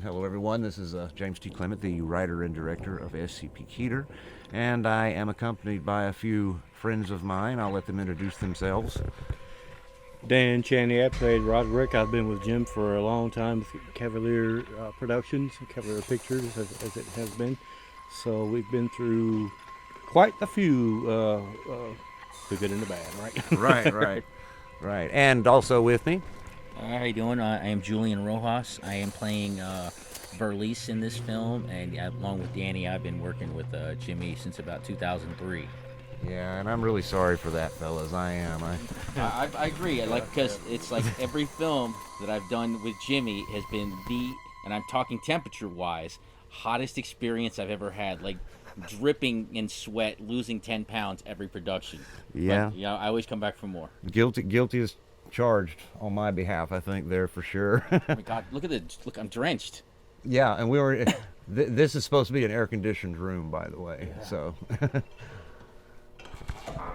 Hello, everyone. This is James T. Clement, the writer and director of SCP KETER, and I am accompanied by a few friends of mine. I'll let them introduce themselves. Dan Chaney, I played Roderick. I've been with Jim for a long time with Cavalier Productions, Cavalier Pictures, as it has been. So we've been through quite a few, the good and the bad, right? Right. And also with me, How you doing? I am Julian Rojas. I am playing Verlice in this film, and along with Danny, I've been working with Jimmy since about 2003. yeah, and I'm really sorry for that, fellas. I am. I agree. Because it's like every film that I've done with Jimmy has been and I'm talking temperature-wise, hottest experience I've ever had. Like dripping in sweat, losing 10 pounds every production. Yeah. But, I always come back for more. Guilty is charged on my behalf, I think, there for sure. Oh my God, look, I'm drenched. Yeah, and we were. This is supposed to be an air-conditioned room, by the way. Yeah. So.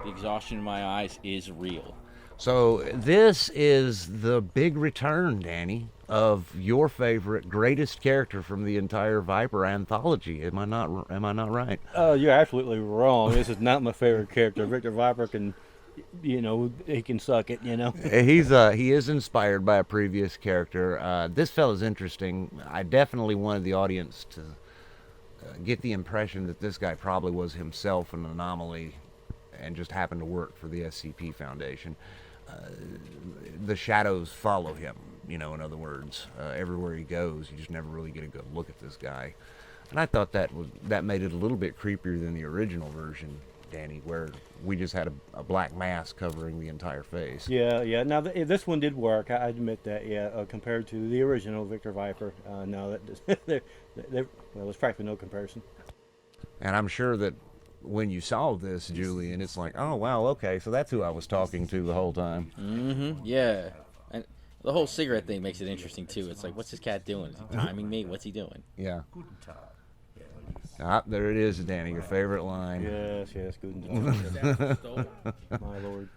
The exhaustion in my eyes is real. So this is the big return, Danny, of your favorite, greatest character from the entire Viper anthology. Am I not right? You're absolutely wrong. This is not my favorite character. Victor Viper can, he can suck it, He is inspired by a previous character. This fella's interesting. I definitely wanted the audience to get the impression that this guy probably was himself an anomaly and just happened to work for the SCP Foundation. The shadows follow him, in other words. Everywhere he goes, you just never really get a good look at this guy. And I thought that made it a little bit creepier than the original version, Danny, where we just had a black mask covering the entire face. Yeah. Now, this one did work. I admit that, compared to the original Victor Viper. No, there's practically no comparison. And I'm sure that when you saw this, Julian, it's like, oh, wow, okay, so that's who I was talking to the whole time. Mm-hmm, yeah. And the whole cigarette thing makes it interesting, too. It's like, what's this cat doing? Is he timing me? What's he doing? Yeah. Ah, there it is, Danny, your favorite line. Yes, good. My lord.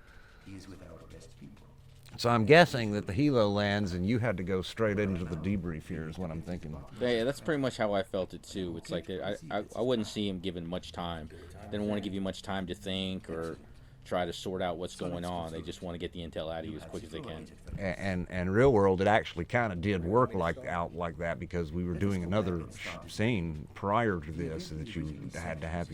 So I'm guessing that the helo lands and you had to go straight into the debrief here is what I'm thinking. Yeah, that's pretty much how I felt it too. It's like I wouldn't see him given much time. They don't want to give you much time to think or try to sort out what's going on. They just want to get the intel out of you as quick as they can. And real world, it actually kind of did work like that because we were doing another scene prior to this that you had to have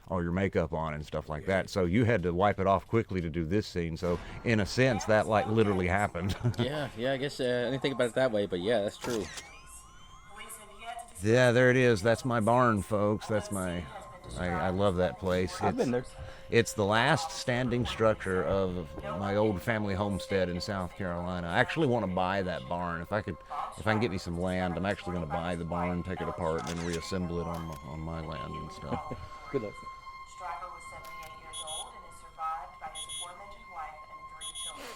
all your makeup on and stuff like that. So you had to wipe it off quickly to do this scene. So in a sense, that like literally happened. yeah, I guess I didn't think about it that way, but yeah, that's true. Yeah, there it is. That's my barn, folks. That's I love that place. I've been there. It's the last standing structure of my old family homestead in South Carolina. I actually want to buy that barn. If I can get me some land, I'm actually going to buy the barn, take it apart, and then reassemble it on my land and stuff. Good luck. Stryker was 78 years old and is survived by his aforementioned wife and 3 children.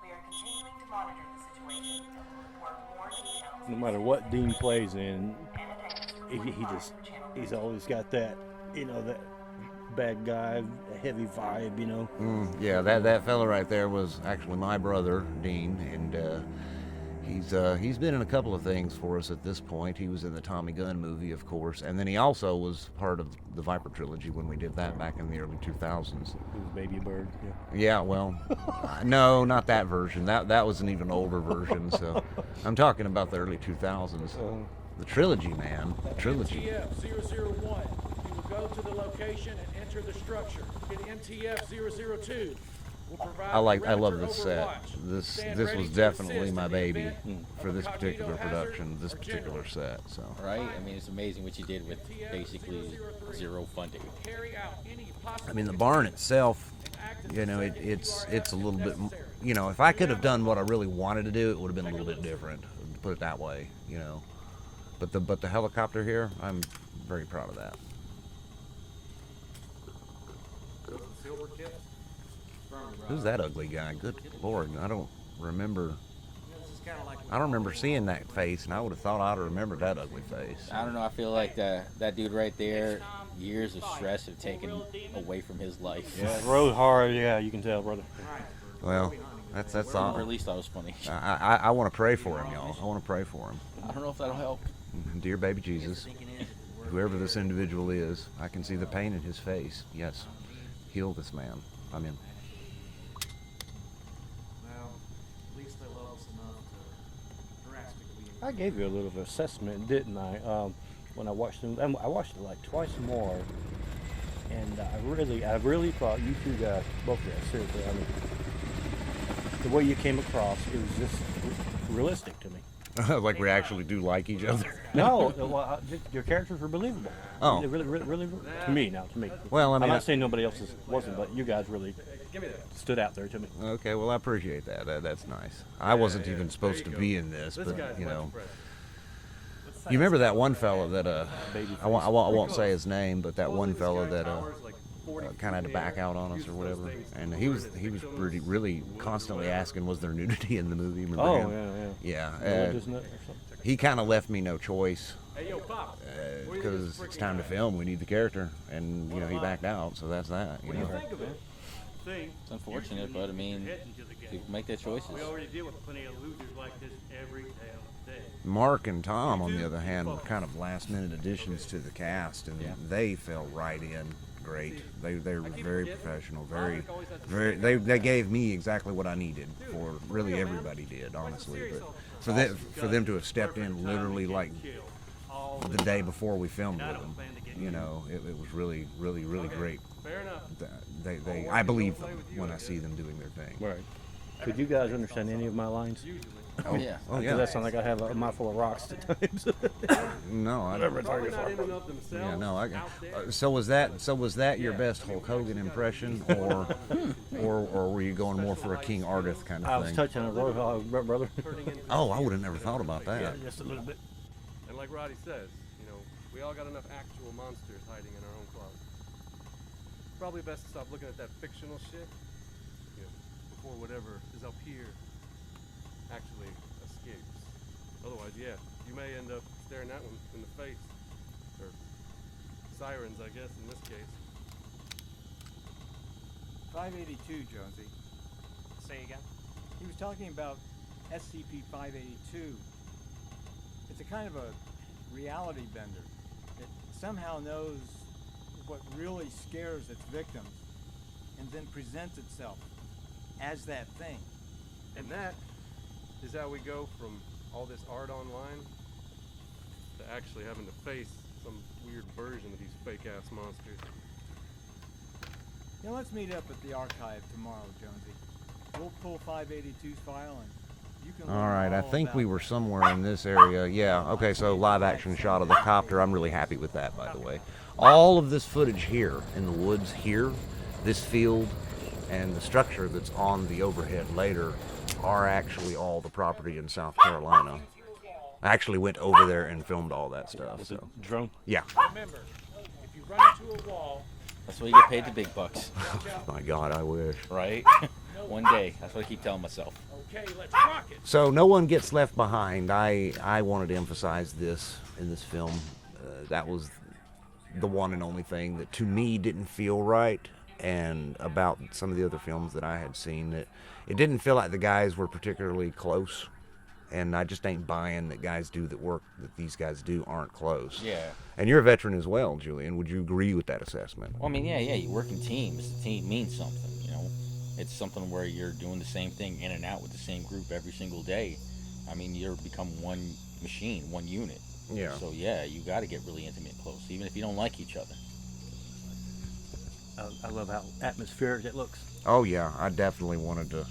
We are continuing to monitor the situation and will report more details. No matter what Dean plays in, he's always got that, that bad guy, heavy vibe, Yeah, that fella right there was actually my brother, Dean, and he's been in a couple of things for us at this point. He was in the Tommy Gunn movie, of course, and then he also was part of the Viper trilogy when we did that back in the early 2000s. He was Baby Bird. Yeah, well, no, not that version. That was an even older version. So I'm talking about the early 2000s. The trilogy, man. The trilogy. MTF 001. You will go to the location and enter the structure. Get MTF 002. I love this set. This was definitely my baby for this particular production, this particular set. So right, I mean, it's amazing what you did with basically zero funding. I mean, the barn itself, it's a little bit, if I could have done what I really wanted to do, it would have been a little bit different. To put it that way, But the helicopter here, I'm very proud of that. Who's that ugly guy? Good Lord, I don't remember seeing that face, and I would have thought I'd remember that ugly face. I don't know. I feel like that dude right there, years of stress have taken away from his life. Yeah, rode hard. Yeah, you can tell, brother. Well, That's Or all. at least I was funny. I want to pray for him, y'all. I want to pray for him. I don't know if that'll help. Dear baby Jesus, whoever this individual is, I can see the pain in his face. Yes, heal this man. I'm in. Well, at least they love us enough to drastically. I gave you a little assessment, didn't I? When I watched them, I watched it like twice more, and I really thought you two guys, both of you, seriously, I mean, the way you came across, it was just realistic to me. Like we actually do like each other. No, well, your characters were believable. Oh. They really, to me. Well, I mean, I'm not saying nobody else's wasn't, but you guys really stood out there to me. Okay, well, I appreciate that. That's nice. I wasn't even supposed to be in this, but you know. You remember that one fella that I won't say his name, but that one fella that kind of had to back out on us or whatever, and he was really constantly asking, was there nudity in the movie? Remember Oh, him? yeah. Yeah. Religious nut or something. He kind of left me no choice because it's time to film. We need the character, and you know he backed out, so that's that. You know. It's unfortunate, but I mean, people make their choices. We already deal with plenty of losers like this every day. Mark and Tom, on the other hand, were kind of last-minute additions to the cast, and they fell right in great. They were very professional, very. They gave me exactly what I needed for really everybody did, honestly. But for them to have stepped in literally like the day before we filmed with them, you know, it was really great. Fair enough. I believe them when I see them doing their thing. Right. Could you guys understand any of my lines? Oh yeah. Oh Does yeah. that sound like I have a mouthful of rocks at times? No, I Probably not in and of themselves. Yeah, no. out there. So was that your best Hulk Hogan impression, or were you going more for a King Ardith kind I of was thing? touching a road, brother. Oh, I would have never thought about that. Just a little bit. And like Roddy says, you know, we all got enough actual monsters hiding in our own closet. Probably best to stop looking at that fictional shit, you know, before whatever is up here actually escapes. Otherwise, yeah, you may end up staring that one in the face. Or sirens, I guess, in this case. 582, Jonesy. Say again? He was talking about SCP-582. It's a kind of a reality bender. It somehow knows what really scares its victims and then presents itself as that thing. And that is how we go from all this art online to actually having to face some weird version of these fake-ass monsters. Now let's meet up at the archive tomorrow, Jonesy. We'll pull 582's file and you can All learn right, I all think about we were that. somewhere in this area. Yeah. Okay. So live action shot of the copter. I'm really happy with that, by the way. All of this footage here in the woods here, this field, and the structure that's on the overhead later are actually all the property in South Carolina. I actually went over there and filmed all that stuff. Was it So drone? yeah. Remember, if you run into a wall, That's why you get paid the big bucks, My God, I wish. right? One day. That's what I keep telling myself. okay, let's rock it. So no one gets left behind. I wanted to emphasize this in this film. That was the one and only thing that to me didn't feel right, and about some of the other films that I had seen, that it didn't feel like the guys were particularly close, and I just ain't buying that guys do that work that these guys do aren't close. Yeah. And you're a veteran as well, Julian. Would you agree with that assessment? Well, I mean, yeah, you work in teams. The team means something, you know. It's something where you're doing the same thing in and out with the same group every single day. I mean, you're become one machine, one unit. Yeah. So yeah, you got to get really intimate and close, even if you don't like each other. I love how atmospheric it looks. Oh yeah, I definitely wanted to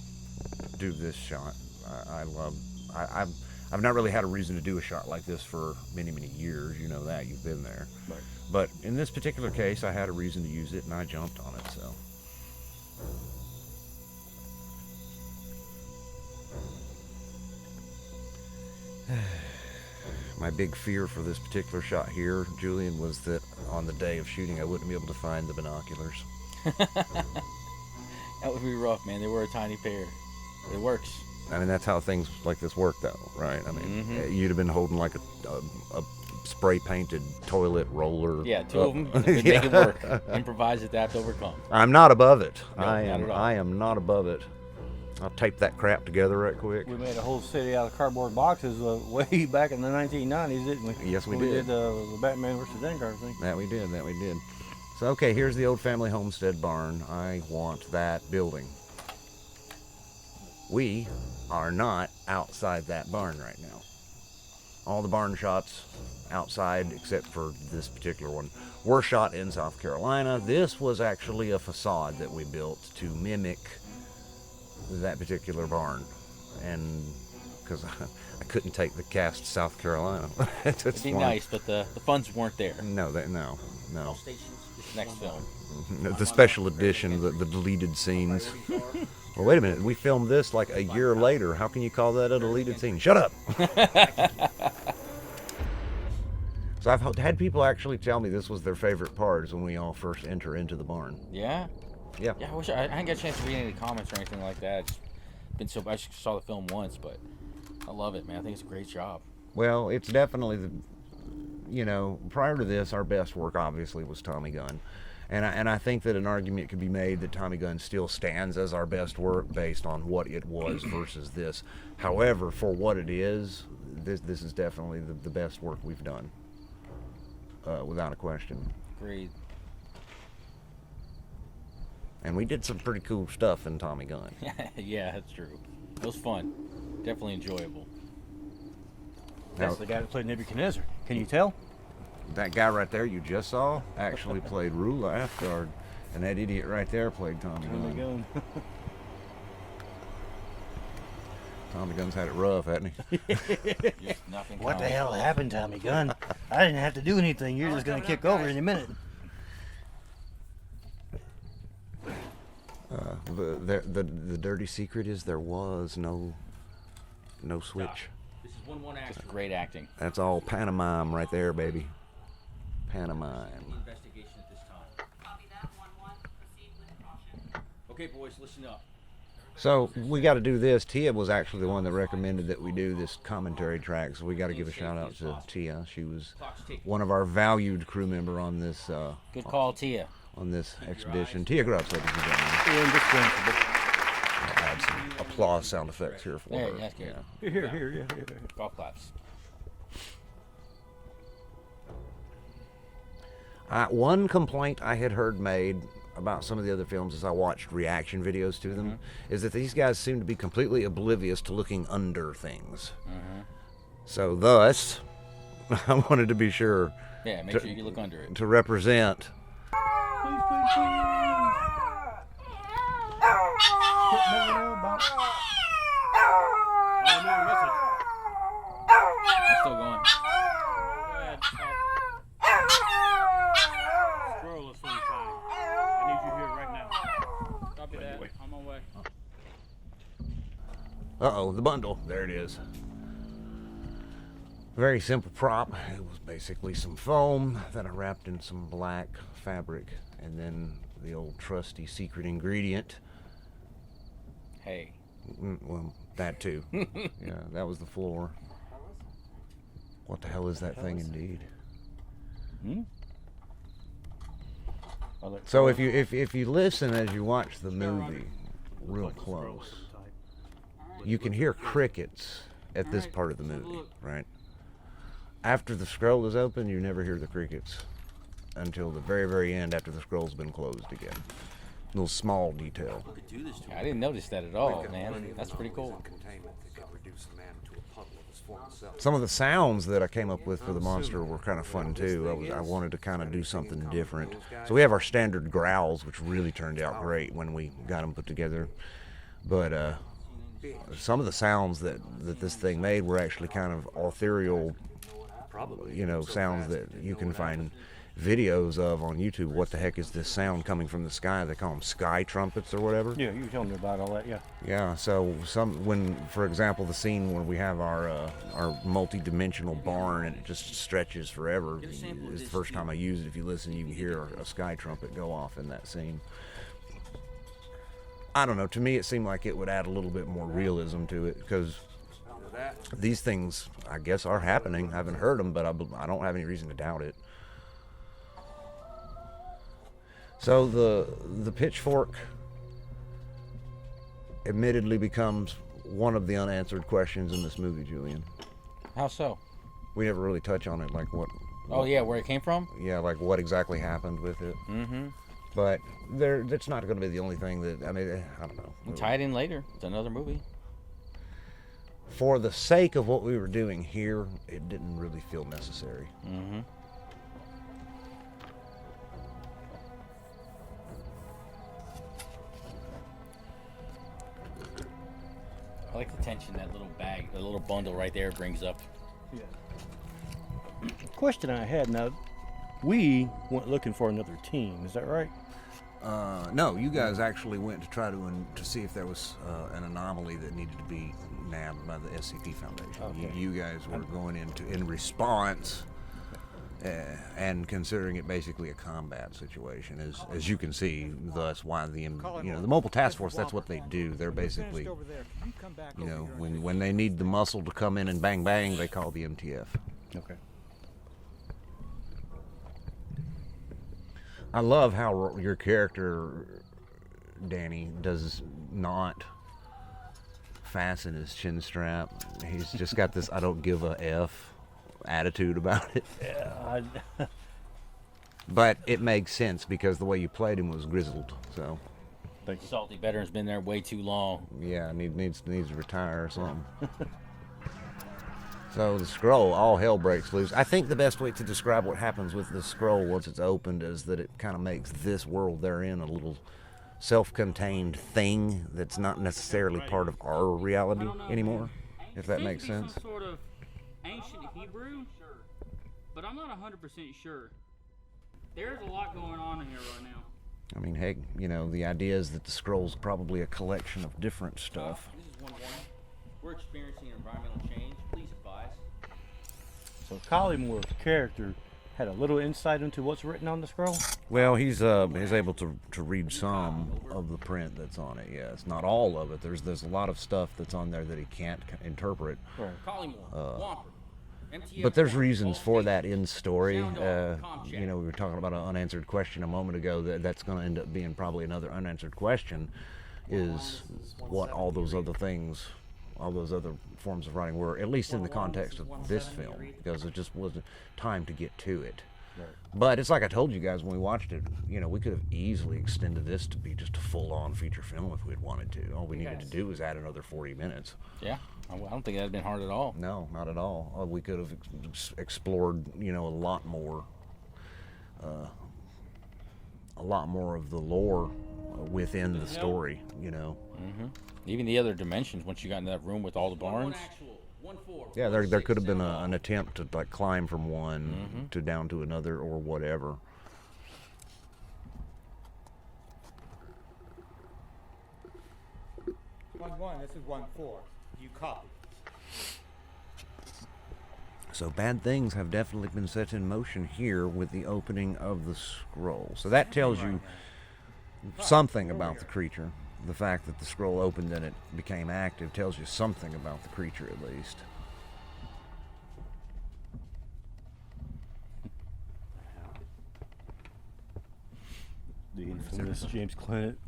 do this shot. I've not really had a reason to do a shot like this for many years. You know that, you've been there. Right. But in this particular case, I had a reason to use it, and I jumped on it. So. My big fear for this particular shot here, Julian, was that on the day of shooting I wouldn't be able to find the binoculars. That would be rough, man. They were a tiny pair. It works. I mean, that's how things like this work, though, right? I mean, you'd have been holding like a spray-painted toilet roller. Yeah, two of them. up. Make it work. Improvise, adapt, overcome. I'm not above it. No, I not am. at all. I am not above it. I'll tape that crap together right quick. We made a whole city out of cardboard boxes way back in the 1990s, didn't we? Yes, we When did. We did the Batman versus Vanguard thing. That we did. So, okay, here's the old family homestead barn. I want that building. We are not outside that barn right now. All the barn shots outside, except for this particular one, were shot in South Carolina. This was actually a facade that we built to mimic that particular barn. And because I couldn't take the cast to South Carolina. It'd be nice, but the funds weren't there. No. Stations. This next film. The special edition, the deleted scenes. Well, wait a minute. We filmed this like a year later. How can you call that a deleted scene? Shut up! So I've had people actually tell me this was their favorite part is when we all first enter into the barn. Yeah? Yeah. Yeah, I wish I didn't get a chance to read any comments or anything like that. I just saw the film once, but I love it, man. I think it's a great job. Well, it's definitely prior to this, our best work obviously was Tommy Gunn. And I think that an argument could be made that Tommy Gunn still stands as our best work based on what it was versus this. However, for what it is, this is definitely the best work we've done, without a question. Agreed. And we did some pretty cool stuff in Tommy Gunn. Yeah, that's true. It was fun. Definitely enjoyable. That's the guy that played Nebuchadnezzar. Can you tell? That guy right there you just saw actually played Rula Afgard, and that idiot right there played Tommy Gunn. Tommy Gunn's had it rough, hasn't he? What the hell happened, Tommy Gunn? I didn't have to do anything. You're just going to kick over in a minute. The dirty secret is there was no switch. This is 1-1 action. Just great acting. That's all pantomime right there, baby. Pantomime. Investigation at this time. Copy that. 1-1. Proceed with caution. Okay, boys, listen up. So we got to do this. Tia was actually the one that recommended that we do this commentary track, so we got to give a shout out to Tia. She was one of our valued crew member on this. Good call, Tia. On this expedition. Tia Grubbs, ladies and gentlemen. Indispensable. I'll add some applause sound effects here for her. That's good. Yeah. Here. Golf claps. One complaint I had heard made about some of the other films as I watched reaction videos to them is that these guys seem to be completely oblivious to looking under things. So thus, I wanted to be sure Yeah, make sure you look under it. to represent I'm still going. Scroll us sometime. I need you here right now. Copy that. On my way. uh-oh, the bundle. There it is. Very simple prop. It was basically some foam that I wrapped in some black fabric, and then the old trusty secret ingredient. Hey. Well, that too. Yeah, that was the floor. What the hell is that thing indeed? So if you listen as you watch the movie real close, you can hear crickets at this part of the movie, right? After the scroll is open, you never hear the crickets until the very, very end after the scroll's been closed again. Little small detail. I didn't notice that at all, man. That's pretty cool. Some of the sounds that I came up with for the monster were kind of fun too. I wanted to kind of do something different. So we have our standard growls, which really turned out great when we got them put together. But some of the sounds that this thing made were actually kind of ethereal, sounds that you can find videos of on YouTube. What the heck is this sound coming from the sky? They call them sky trumpets or whatever. Yeah, you were telling me about all that, yeah. Yeah, so for example, the scene where we have our multi-dimensional barn and it just stretches forever is the first time I used it. If you listen, you can hear a sky trumpet go off in that scene. I don't know, to me it seemed like it would add a little bit more realism to it, because these things, I guess, are happening. I haven't heard them, but I don't have any reason to doubt it. So the pitchfork admittedly becomes one of the unanswered questions in this movie, Julian. How so? We never really touch on it, like what. Oh yeah, where it came from? Yeah, like what exactly happened with it. Mm-hmm. But that's not going to be the only thing that, I mean, I don't know. We'll tie it in later. It's another movie. For the sake of what we were doing here, it didn't really feel necessary. Mm-hmm. I like the tension that little bag, the little bundle right there brings up. Yeah. Question I had now, we went looking for another team. Is that right? No, you guys actually went to try to see if there was an anomaly that needed to be nabbed by the SCP Foundation. Okay. You guys were going in response, and considering it basically a combat situation, as you can see. Thus, why the mobile task force, that's what they do. They're basically, when they need the muscle to come in and bang bang, they call the MTF. Okay. I love how your character, Danny, does not fasten his chin strap. He's just got this I don't give a F attitude about it. Yeah. But it makes sense because the way you played him was grizzled. So, Thank you. Salty veteran's been there way too long. yeah, needs to retire or something. So the scroll, all hell breaks loose. I think the best way to describe what happens with the scroll once it's opened is that it kind of makes this world they're in a little self-contained thing that's not necessarily part of our reality anymore, if that makes sense. Some sort of ancient Hebrew, but I'm not 100% sure. There's a lot going on in here right now. I mean, heck, the idea is that the scroll's probably a collection of different stuff. This is one warning. We're experiencing environmental change. Please advise. So Collymore's character had a little insight into what's written on the scroll? Well, he's able to read some of the print that's on it. Yes, not all of it. There's a lot of stuff that's on there that he can't interpret. Right. Collymore, Wamper, MTF, But there's reasons for that in story. Sound off, com check. We were talking about an unanswered question a moment ago. That's going to end up being probably another unanswered question. Is what all those other things, all those other forms of writing were, at least in the context of this film, because it just wasn't time to get to it. Right. But it's like I told you guys when we watched it, we could have easily extended this to be just a full-on feature film if we'd wanted to. All we needed to do was add another 40 minutes. Yeah, I don't think that'd been hard at all. No, not at all. We could have explored, a lot more of the lore within the story, Mm-hmm. Even the other dimensions, once you got into that room with all the barns. Yeah, there could have been an attempt to like climb from one to down to another or whatever. One, this is 1-4. You copy. So bad things have definitely been set in motion here with the opening of the scroll. So that tells you something about the creature. The fact that the scroll opened and it became active tells you something about the creature at least. The infamous James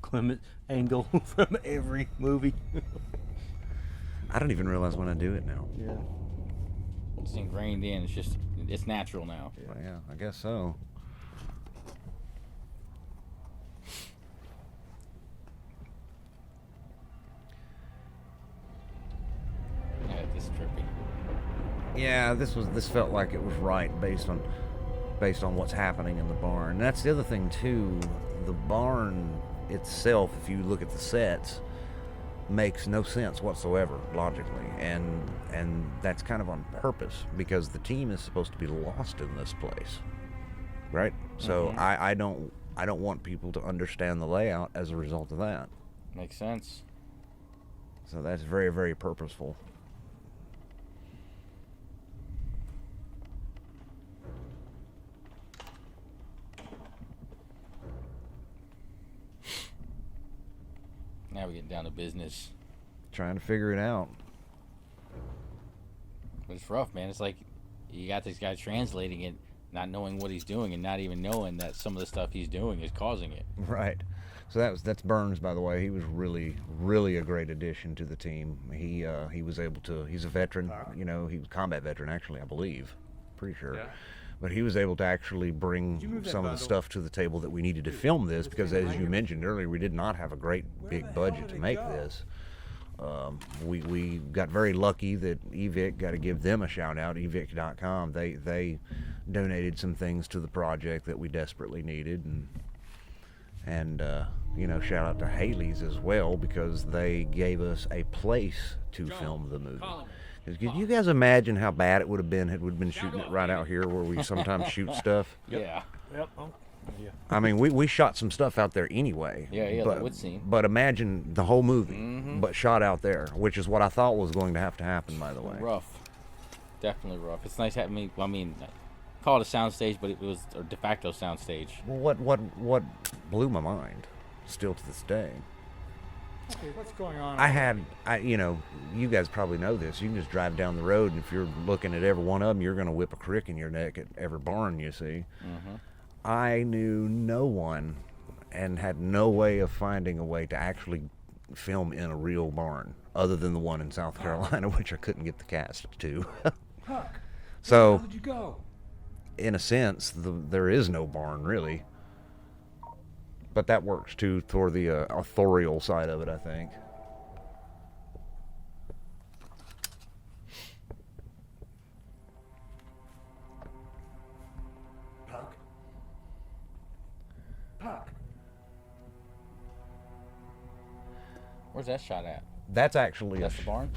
Clement angle from every movie. I don't even realize when I do it now. Yeah. It's ingrained in. It's natural now. Well, yeah, I guess so. Yeah, this is trippy. Yeah, this felt like it was right based on what's happening in the barn. And that's the other thing too. The barn itself, if you look at the sets, makes no sense whatsoever logically, and that's kind of on purpose because the team is supposed to be lost in this place, right? So I don't want people to understand the layout as a result of that. Makes sense. So that's very, very purposeful. Now we're getting down to business. Trying to figure it out. But it's rough, man. It's like you got this guy translating it, not knowing what he's doing, and not even knowing that some of the stuff he's doing is causing it. Right. So that's Burns, by the way. He was really a great addition to the team. He was able to. He's a veteran. You know, he was a combat veteran, actually, I believe. Pretty sure. Yeah. But he was able to actually bring some of the stuff to the table that we needed to film this, because as you mentioned earlier, we did not have a great big budget to make this. We got very lucky that EVIC, got to give them a shout out, evic.com. They donated some things to the project that we desperately needed, and you know, shout out to Haley's as well, because they gave us a place to film the movie. Could you guys imagine how bad it would have been had we been shooting it right out here where we sometimes shoot stuff? Yeah. Yep. Oh, yeah. I mean, we shot some stuff out there anyway. Yeah, but, that would seem. But imagine the whole movie, but shot out there, which is what I thought was going to happen, by the way. Rough. Definitely rough. It's nice having me. I mean, call it a soundstage, but it was a de facto soundstage. Well, what blew my mind, still to this day. Okay, what's going on? You know, you guys probably know this. You can just drive down the road, and if you're looking at every one of them, you're going to whip a crick in your neck at every barn you see. I knew no one and had no way of finding a way to actually film in a real barn other than the one in South Carolina, which I couldn't get the cast to. Huck, So, where did you go? in a sense, there is no barn really. But that works too toward the authorial side of it, I think. Puck. Puck. Where's that shot at? That's actually That's the barn?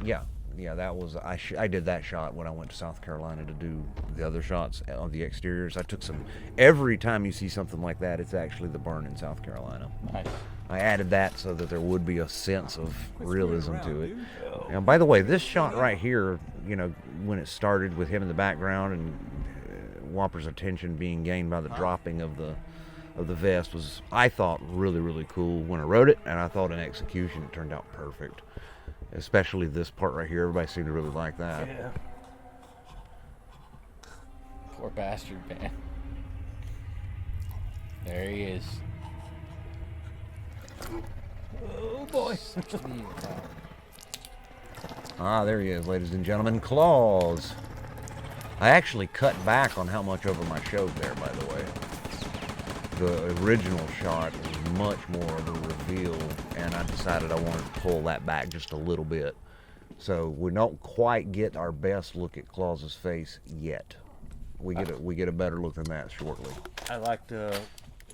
Yeah, that was I did that shot when I went to South Carolina to do the other shots of the exteriors. I took some. Every time you see something like that, it's actually the barn in South Carolina. Nice. I added that so that there would be a sense of realism to it. And by the way, this shot right here, you know, when it started with him in the background and Whopper's attention being gained by the dropping of the vest, was, I thought, really cool when I wrote it, and I thought in execution it turned out perfect. Especially this part right here, everybody seemed to really like that. Yeah. Poor bastard, man. There he is. Oh boy. Ah, there he is, ladies and gentlemen. Claws. I actually cut back on how much over my show there, by the way. The original shot was much more of a reveal, and I decided I wanted to pull that back just a little bit. So we don't quite get our best look at Claus's face yet. We get a better look than that shortly. I liked. It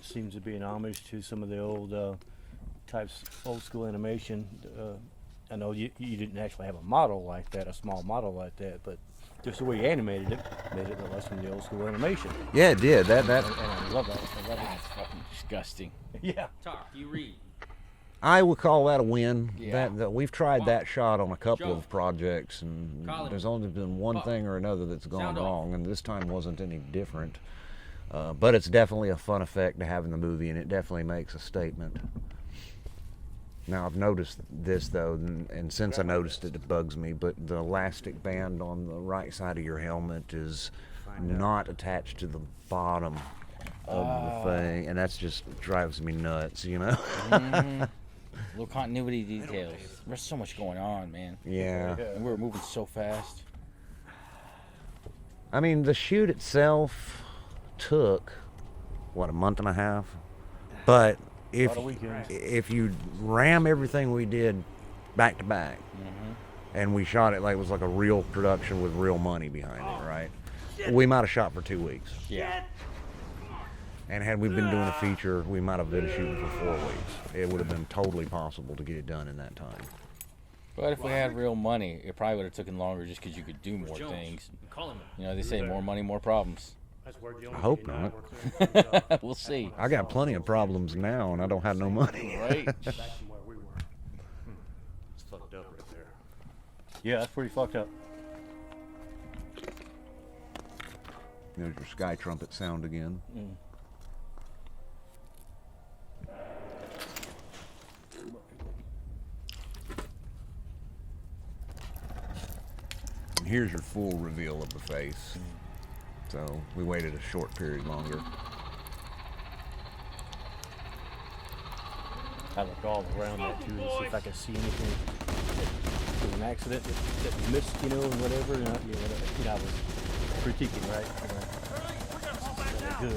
seems to be an homage to some of the old types, old school animation. I know you didn't actually have a model like that, a small model like that, but just the way you animated it made it look like some of the old school animation. Yeah, it did. That And I love that. I love That's fucking disgusting. it. Yeah. Talk, you read. I would call that a win. Yeah. That we've tried that shot on a couple of projects, and Colin. there's only been one Buck. thing or another that's gone Sound off. wrong, and this time wasn't any different. But it's definitely a fun effect to have in the movie, and it definitely makes a statement. Now, I've noticed this, though, and since I noticed it, it bugs me, but the elastic band on the right side of your helmet is not attached to the bottom of the thing, and that's just drives me nuts, you know? Little continuity details. There's so much going on, man. Yeah. And we were moving so fast. I mean, the shoot itself took, what, a month and a half? But if you ram everything we did back to back, and we shot it like it was like a real production with real money behind it, right? We might have shot for 2 weeks. Yeah. And had we been doing a feature, we might have been shooting for 4 weeks. It would have been totally possible to get it done in that time. But if we had real money, it probably would have taken longer just because you could do more things. Call him. You know, they say more money, more problems. I hope not. We'll see. I got plenty of problems now, and I don't have no money. Right? It's fucked up right there. Yeah, that's pretty fucked up. There's your sky trumpet sound again. And here's your full reveal of the face. So we waited a short period longer. I looked all around that too to see if I could see anything. If there was an accident that missed, you know, and whatever. And I was critiquing, right? Good.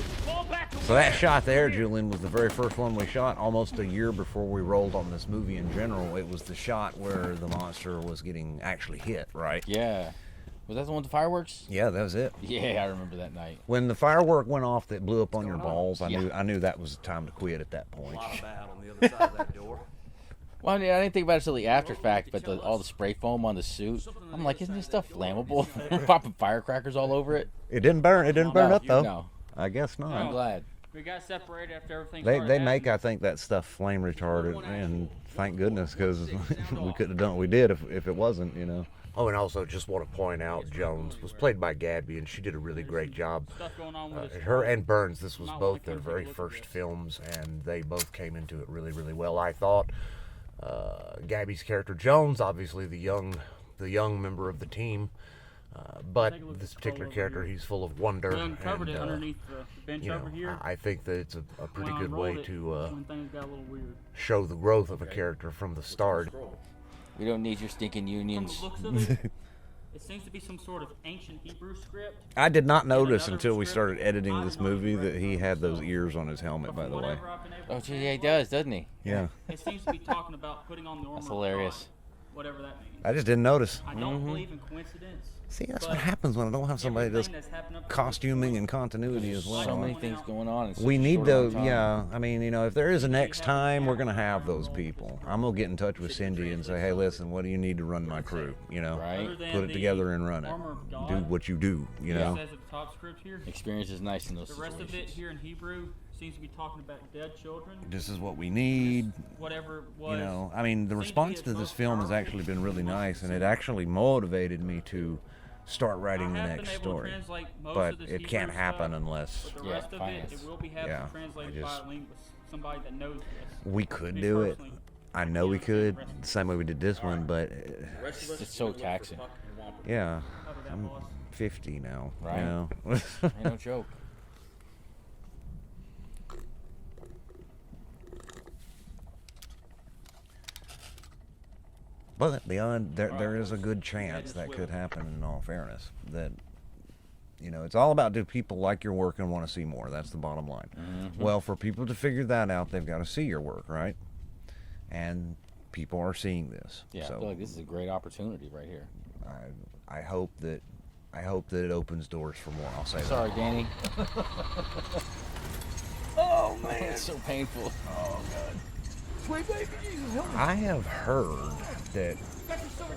So that shot there, Julian, was the very first one we shot almost a year before we rolled on this movie in general. It was the shot where the monster was getting actually hit, right? Yeah. Was that the one with the fireworks? Yeah, that was it. Yeah, I remember that night. When the firework went off that blew up on your going on? balls, Yeah. I knew that was the time to quit at that point. A lot of bad on the other side of that door. Well, I didn't think about it until the after fact, but all the spray foam on the suit, I'm like, isn't this stuff flammable? We're popping firecrackers all over it. It didn't burn. It didn't burn up though. No, I guess not. I'm glad. We got separated after everything. They started make, happening. I think, that stuff flame retardant, and thank goodness, because we couldn't have done what we did if it wasn't, you know. Oh, and also just want to point out, Jones was played by Gabby, and she did a really great job. Stuff going on with this Her and Burns, this was Might both wanna their come very take a look at first this. films, and they both came into it really, really well, I thought. Gabby's character, Jones, obviously the young member of the team, but Take a look at this this particular over character, here. he's full of wonder. We uncovered and, it underneath the bench you know, over here. I think that it's a pretty When I good way unrolled it, to when things got a little weird. show the growth of a character from the start. We don't need your stinking From the unions. looks of it, it seems to be some sort of ancient Hebrew script. I did not notice another until we script started editing I this don't know movie the that he had those himself. ears on his helmet, by the way. Whatever I've been able Oh, to gee, find yeah, he out, does, doesn't he? Yeah. It seems to be talking about putting on the armor That's of God, hilarious. whatever that means. I just didn't notice. I don't believe in coincidence. See, that's but what happens when I don't have somebody that does everything that's happened up to this costuming point, and continuity as well. So many things going on. In such We a need short to, amount of time. yeah. I mean, you know, if there is a next time, we're gonna have those people. I'm gonna get in touch with Cindy and say, hey, listen, what do you need to run my crew? You know, Right. other than put it the together and run it. armor of God, Do what you do. You it know. says at the top script here. Experience is nice in those The rest of it situations. here in Hebrew seems to be talking about dead children. This is what we need. Whatever was. You know, I mean, the seems to be response its to this most film has powerful actually been really emotional nice, and it symbol. actually motivated me to start writing the I have next been able to story. translate most But of this it Hebrew can't happen stuff, unless But the Yeah, rest of it, finance. it will be having Yeah, translated I by just- a linguist, somebody that knows this. we could Me do it. personally, I know we can't could, understand the the rest same way we did this one, but It's just so taxing. yeah, Cover that, I'm boss. 50 now. Right. You know? Ain't no joke. But beyond, there is a good chance that could happen. In all fairness, that you know, it's all about, do people like your work and want to see more? That's the bottom line. Well, for people to figure that out, they've got to see your work, right? And people are seeing this. Yeah, I feel So like this is a great opportunity right here. I hope that it opens doors for more. I'll say that. Sorry, Danny. Oh man, it's so painful. I have heard that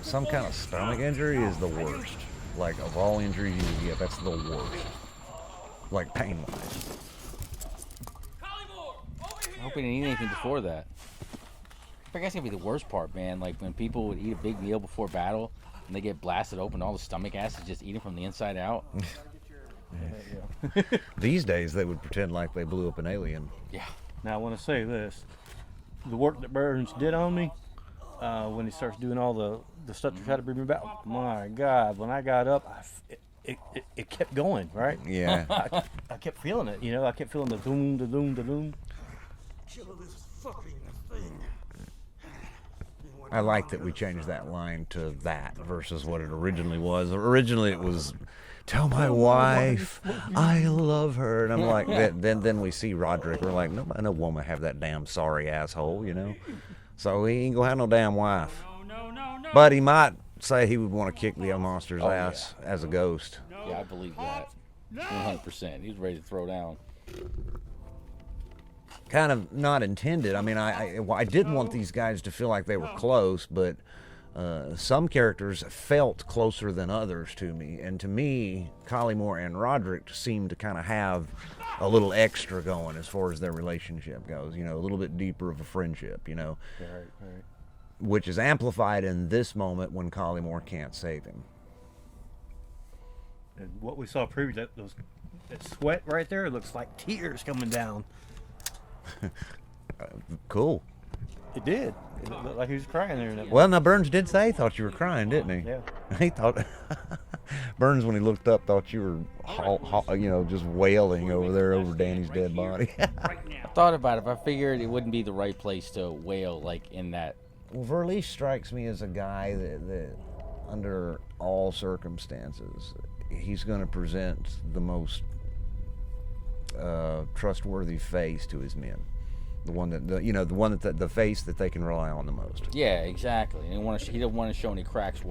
some kind of stomach injury is the worst. Like, of all injuries you can get, that's the worst. Like, pain-wise. I hope he didn't eat anything before that. I think that's gonna be the worst part, man. Like when people would eat a big meal before battle and they get blasted open, all the stomach acid just eating from the inside out. These days, they would pretend like they blew up an alien. Yeah. Now I want to say this: the work that Burns did on me, when he starts doing all the stuff to try to bring me back. My God, when I got up, it kept going, right? Yeah. I kept feeling it, you know. I kept feeling the doom, the doom, the doom. I like that we changed that line to that versus what it originally was. Originally, it was, tell my wife I love her. And I'm like, then we see Roderick. We're like, no woman have that damn sorry asshole, you know? So he ain't gonna have no damn wife. No. But he might say he would want to kick the monster's ass as a ghost. Yeah, I believe that. 100%. He's ready to throw down. Kind of not intended. I mean, I did want these guys to feel like they were close, but some characters felt closer than others to me. And to me, Collymore and Roderick seemed to kind of have a little extra going as far as their relationship goes, you know, a little bit deeper of a friendship, you know, Right. which is amplified in this moment when Collymore can't save him. And what we saw previously, that sweat right there, looks like tears coming down. Cool. It did. It looked like he was crying there. In that Well, now Burns did say he thought you were crying, didn't he? Yeah. He thought Burns, when he looked up, thought you were, just wailing over there over Danny's dead body. Right now. thought about it. But I figured it wouldn't be the right place to wail like in that. Well, Verlies strikes me as a guy that under all circumstances, he's going to present the most trustworthy face to his men. The one that the face that they can rely on the most. Yeah, exactly. And he don't want to show any cracks.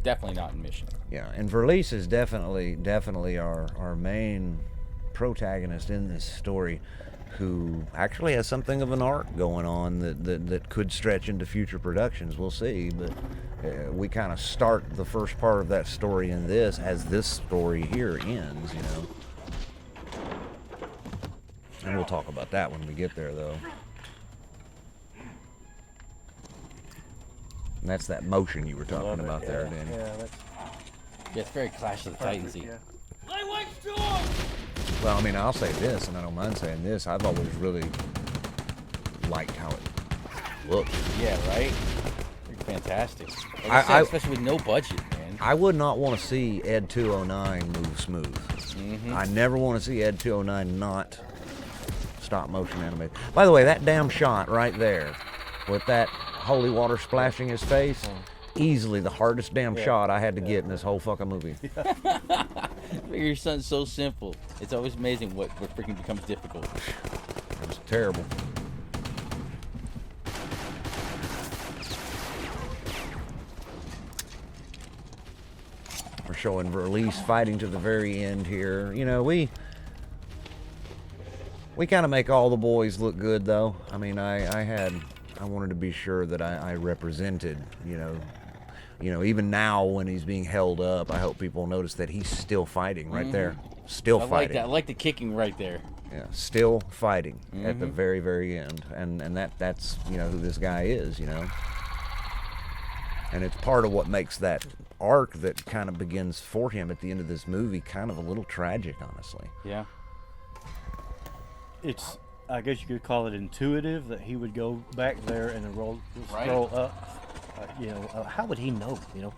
Definitely not in mission. Yeah, and Verlies is definitely our main protagonist in this story, who actually has something of an arc going on that could stretch into future productions. We'll see, but we kind of start the first part of that story in this as this story here ends, you know. And we'll talk about that when we get there, though. And that's that motion you were talking about there, Danny. Yeah, it's very Clash of the Titans-y. Yeah. Well, I mean, I'll say this, and I don't mind saying this. I've always really liked how it looked. Yeah, right? Fantastic. Like I said, especially with no budget, man. I would not want to see Ed 209 move smooth. Mm-hmm. I never want to see Ed 209 not stop motion animated. By the way, that damn shot right there with that holy water splashing his face, easily the hardest damn shot I had to get in this whole fucking movie. Your son's so simple. It's always amazing what freaking becomes difficult. It was terrible. We're showing Verlies fighting to the very end here. You know, we kind of make all the boys look good, though. I mean, I wanted to be sure that I represented, you know, even now when he's being held up, I hope people notice that he's still fighting right there. Still fighting. I like that. I like the kicking right there. Yeah, still fighting at the very, very end. And that's, you know, who this guy is, you know. And it's part of what makes that arc that kind of begins for him at the end of this movie kind of a little tragic, honestly. Yeah. It's, I guess you could call it intuitive that he would go back there and scroll up. How would he know, you know?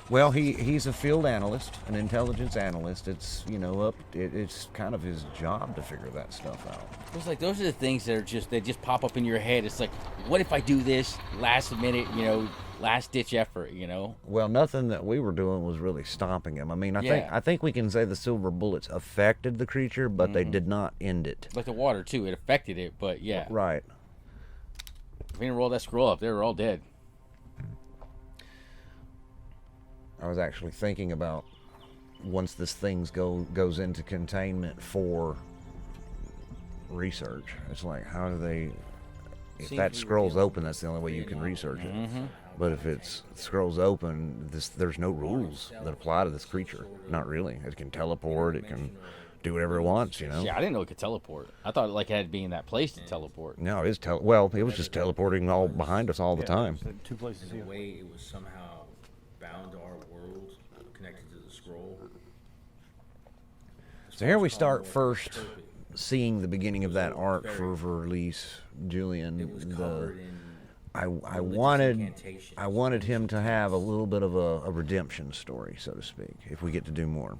Well, he's a field analyst, an intelligence analyst. It's, you know, it's kind of his job to figure that stuff out. It's like those are the things that they just pop up in your head. It's like, what if I do this last minute, you know, last ditch effort, you know? Well, nothing that we were doing was really stopping him. I mean, I think we can say the silver bullets affected the creature, but they did not end it. Like the water too, it affected it, but yeah. Right. If we didn't roll that scroll up, they were all dead. I was actually thinking about once this thing goes into containment for research. It's like, how do they? If that scroll's open, that's the only way you can research it. But if it scrolls open, there's no rules that apply to this creature. Not really. It can teleport. It can do whatever it wants. You know. Yeah, I didn't know it could teleport. I thought it had to be in that place to teleport. No, it was just teleporting all behind us all the time. Two places In here. a way, it was somehow bound to our world, connected to the scroll. So here we start first seeing the beginning of that arc for Verlies, Julian. It was covered in I religious incantations. wanted him to have a little bit of a redemption story, so to speak, if we get to do more.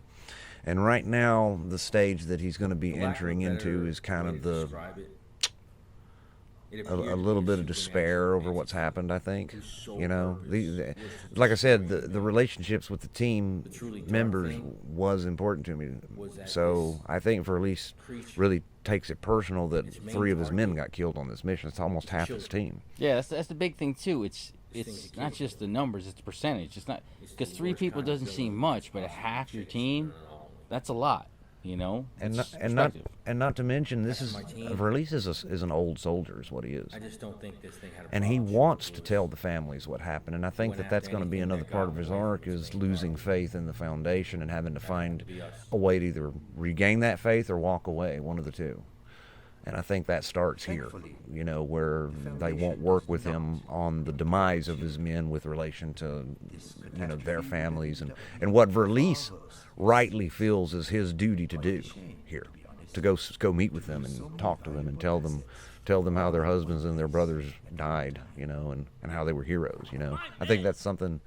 And right now, the stage that he's going to be For lack of a entering into better is kind way of to describe it, it a appeared to little be bit of despair supernatural over what's entity happened, I think. whose sole You know, purpose like I said, the relationships with the team The truly dark members thing was important to me. was that So this I think Verlies creature, really takes it personal that its main 3 of his men target got killed on this mission. It's almost half his team. Yeah, that's the big thing too. It's thing's a not killer. just the numbers; it's the percentage. It's not It's because the 3 worst people kind of doesn't seem villain much, but possible half your chase team, and all. that's a lot. You know, And It's not perspective. to mention, this That's is my team. Verlies is an old soldier, is what he is. I just don't think this thing had a And he problem. wants It to was- tell the families what happened, and I think went that's after going to be anything another that part got of his away from arc, his is main losing target. faith in the Foundation and having to It had find to be us. a way to either regain that faith or walk away, one of the two. And I think that starts here, you know, where they won't work with him on the demise of his men with relation to, you know, their families and what Verlies rightly feels is his duty to do here, to go meet with them and talk to them and tell them how their husbands and their brothers died, you know, and how they were heroes, you know. I think that's something.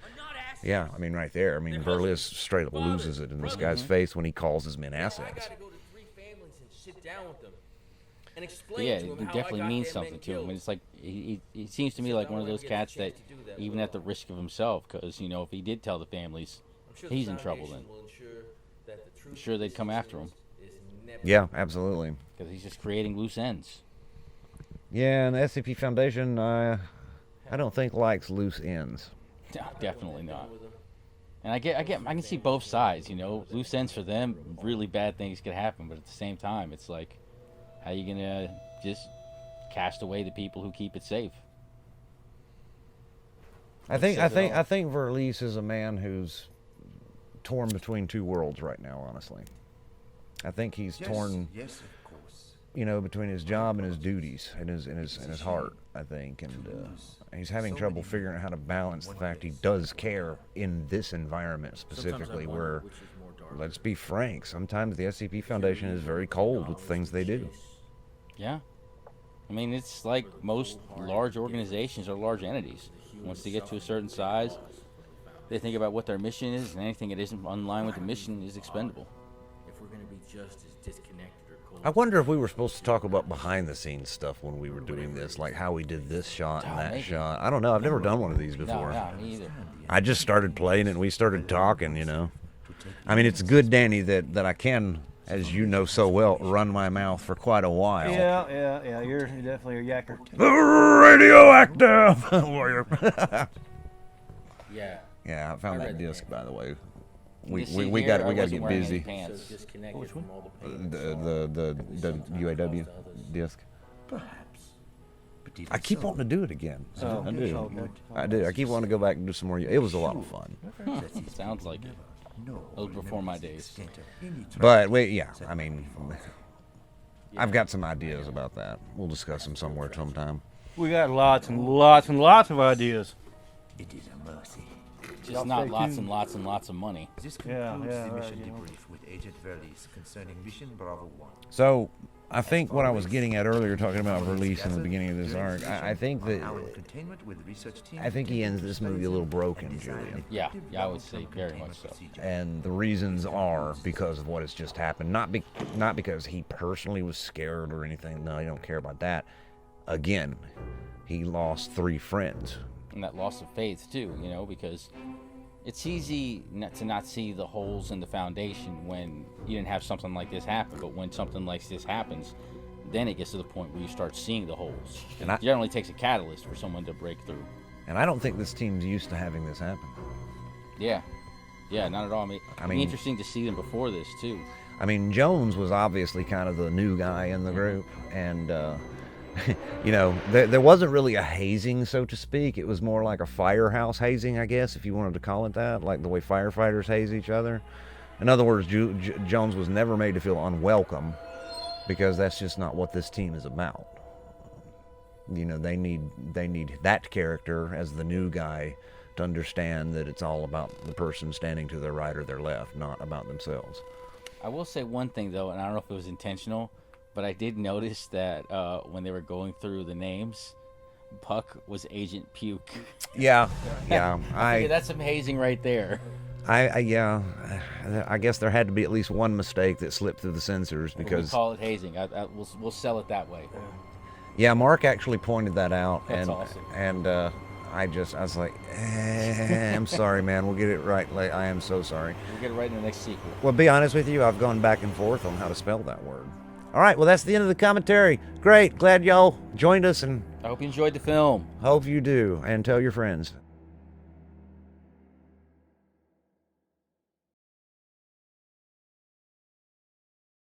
Yeah, I mean, right there. I mean, Verlies straight up loses it in this guy's face when he calls his men assets. I gotta go to 3 families and sit down with them. and explain Yeah, to him it how definitely I got means them men something to him. killed. And it's like he seems to me like one of those cats that, even at the risk of himself, because you know if he did tell the families, I'm sure he's the in trouble then. Foundation will ensure that the truth I'm sure of they'd this come after him incident is never Yeah, absolutely. because he's just creating loose ends. Yeah, and the SCP Foundation, I don't think likes loose ends. No, definitely not. And I can see both sides. You know, loose ends for them, really bad things could happen. But at the same time, it's like, how you gonna just cast away the people who keep it safe? I think Verlies is a man who's torn between two worlds right now. Honestly, I think he's torn. Yes, of course. You know, between his job and his duties and his heart, I think, and he's having trouble figuring out how to balance the fact he does care in this environment specifically, where, let's be frank, sometimes the SCP Foundation is very cold with things they do. Yeah. I mean, it's like most large organizations or large entities. Once they get to a certain size, they think about what their mission is, and anything that isn't in line with the mission is expendable. if we're gonna be just as disconnected or cold. I wonder if we were supposed to talk about behind-the-scenes stuff when we were doing this, like how we did this shot and that maybe. shot. I don't know. I've never done one of these before. No, me either. I just started playing it and we started talking, you know. I mean, it's good, Danny, that I can, as you know so well, run my mouth for quite a while. Yeah. You're definitely a yacker. Radioactive warrior. Yeah. Yeah, I found I that read disc, that. by the way. You We see we here, got I we got to wasn't get wearing any busy. pants. So disconnected from all the pain. The UAW disc. Perhaps. But even I keep so, wanting to do it again. Oh, I do. okay. I do. I keep wanting to go back and do some more. It was a lot of fun. that these Sounds people like it. never know Those or before my remember the days. extent of any But wait, yeah. I mean, I've got some ideas about that. We'll discuss them somewhere sometime. We got lots and lots and lots of ideas. It is a mercy. Just not lots and lots and lots of money. This Yeah, concludes yeah, the right, mission you know. debrief with Agent Verlies concerning Mission Bravo 1. So, I think what I was getting at earlier, talking about release in the beginning of this arc, I think that Our containment with the research team I think he ends this movie a little broken, Julian. Yeah, I would say very much so. And the reasons are because of what has just happened. Not because he personally was scared or anything. No, I don't care about that. Again, he lost 3 friends. And that loss of faith too, you know, because it's easy to not see the holes in the foundation when you didn't have something like this happen. But when something like this happens, then it gets to the point where you start seeing the holes. And It generally takes a catalyst for someone to break through. And I don't think this team's used to having this happen. Yeah, not at all. I mean, I it'd mean- be interesting to see them before this too. I mean, Jones was obviously kind of the new guy in the group, and you know, there wasn't really a hazing, so to speak. It was more like a firehouse hazing, I guess, if you wanted to call it that, like the way firefighters haze each other. In other words, Jones was never made to feel unwelcome, because that's just not what this team is about. You know, they need that character as the new guy to understand that it's all about the person standing to their right or their left, not about themselves. I will say one thing though, and I don't know if it was intentional, but I did notice that when they were going through the names, Puck was Agent Puke. Yeah. Yeah, that's some hazing right there. I guess there had to be at least one mistake that slipped through the censors, We because call it hazing. We'll sell it that way. yeah, Mark actually pointed that out. That's and awesome. And I was like, I'm sorry, man. We'll get it right. Like, I am so sorry. We'll get it right in the next sequel. Well, be honest with you, I've gone back and forth on how to spell that word. All right, well, that's the end of the commentary. Great, glad y'all joined us, and I hope you enjoyed the film. hope you do, and tell your friends.